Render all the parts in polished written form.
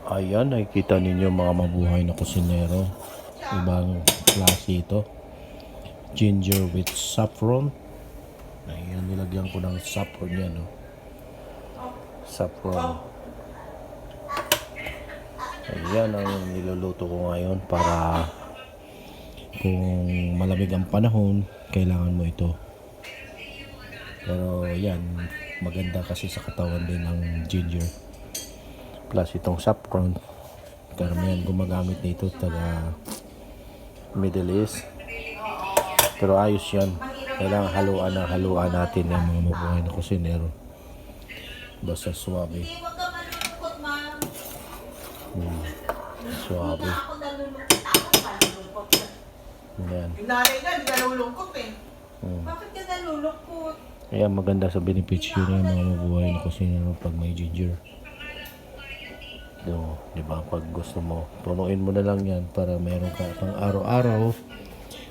Ayan, nakikita ninyo mga mabuhay na kusinero. Ibang klase ito. Ginger with saffron. Ayan, nilagyan ko ng saffron yan. No? Saffron. Ayan ang niluluto ko ngayon para kung malamig ang panahon, kailangan mo ito. Pero yan, maganda kasi sa katawan din ng ginger. Plus itong saffron, karamihan gumagamit nito taga Middle East. Pero ayos yan. Kailangan haluan natin ang mga mabuhay na kusinero. Basta suwabe. Suwabe. Yan. Yung nanay nga, hindi nalulungkot eh. Bakit ka nalulungkot? Ayan, maganda sa benepisyo ng mga mabuhay na kusinero pag may ginger. So, di ba? Pag gusto mo, punuin mo na lang yan para mayroon ka pang araw-araw.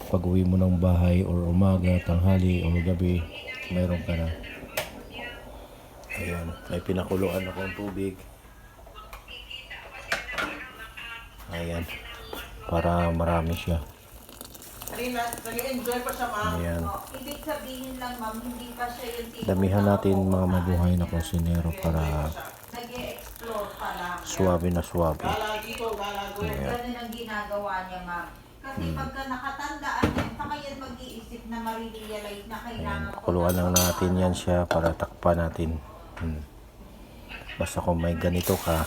Pag uwi mo ng bahay or umaga, tanghali o gabi, mayroon ka na. Ayan, may pinakuluan akong tubig. Ayan, para marami siya. Nag-enjoy pa siya, ma'am. Ayan. Ibig sabihin lang, ma'am, hindi pa siya yung tipo Damihan tao natin mga mabuhay na kusinero para nag-e-explore pa lang. suwabe na suwabe. Gala dito, gala doon. Ayan. Ganun ang ginagawa niya, ma'am. Kasi pagka nakatandaan yan, saka yan mag-iisip na marirealize na Ayan, kailangan ko kuluan lang natin yan siya para takpan natin. Basta kung may ganito ka,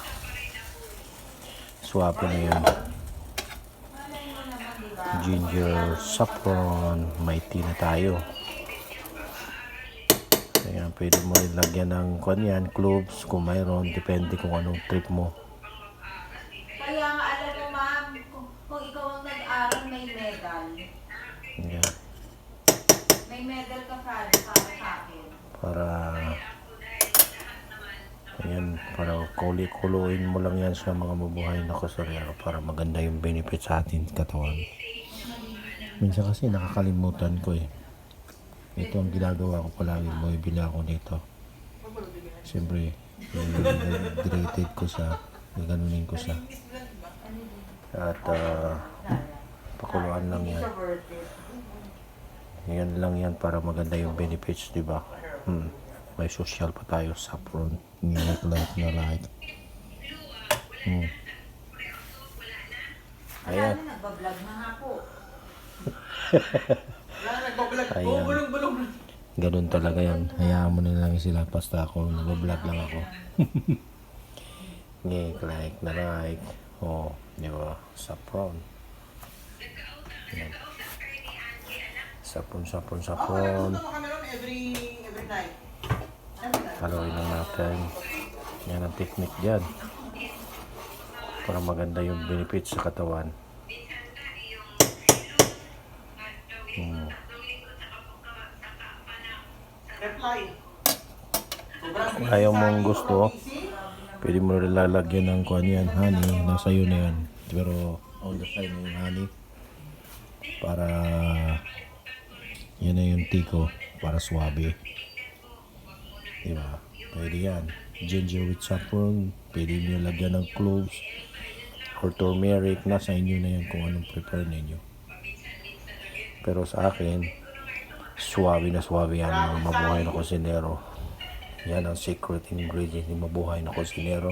suwabe na yan. Malay mo naman, di ba? Ginger, saffron, may tea na tayo. Ayan, pwede mo ilagyan ng kanyan, cloves kung mayroon, depende kung anong trip mo. Kaya nga, alam mo, ma'am, kung ikaw ang nag-aral, may medal. Ayan, May medal ka para sa akin. para kuluin mo lang yan sa mga mabuhay na kusinero para maganda yung benefit sa atin katawan. Minsan kasi nakakalimutan ko eh. Ito ang ginagawa ko palagi, bumibili ako nito. Siyempre, i-hydrated ko siya, ganunin ko siya. At pakuluan lang yan. Yan lang yan para maganda yung benefits, di ba? May social pa tayo, saffron. Like. Kaya Ayan. na, nagbablog na nga po. Wala, nagbablog. Ayan. Bulong-bulong. Ganun talaga yan. Hayaan mo na lang sila. Basta ako, nag-vlog lang ako. Like na like. Oh, di ba? Saffron. Ayan. Saffron. Nagpunta mo kami ron every night. Haluin lang natin. Yan ang technique dyan. Para maganda yung benefits sa katawan. Reply. Kung ayaw mong gusto, pwede mo rin lalagyan ng kuhan yan, honey. Nasa iyo na yan. Pero all the time yung honey. Para yan na yung tiko. Para swabe. Diba? Pwede yan. Ginger with saffron. Pwede nyo lagyan ng cloves or turmeric. Nasa inyo na yan kung anong prepare ninyo. Pero sa akin, suwabe na suwabe yan ng mabuhay na kusinero. Yan ang secret ingredient ng mabuhay na kusinero.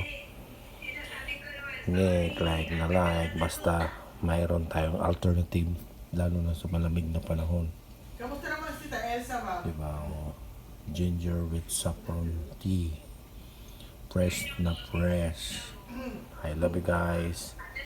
Like na like. Basta mayroon tayong alternative. Lalo na sa malamig na panahon. Kamusta naman si Elsa, ma'am? Diba? Ginger with saffron tea. Fresh na fresh. I love you guys.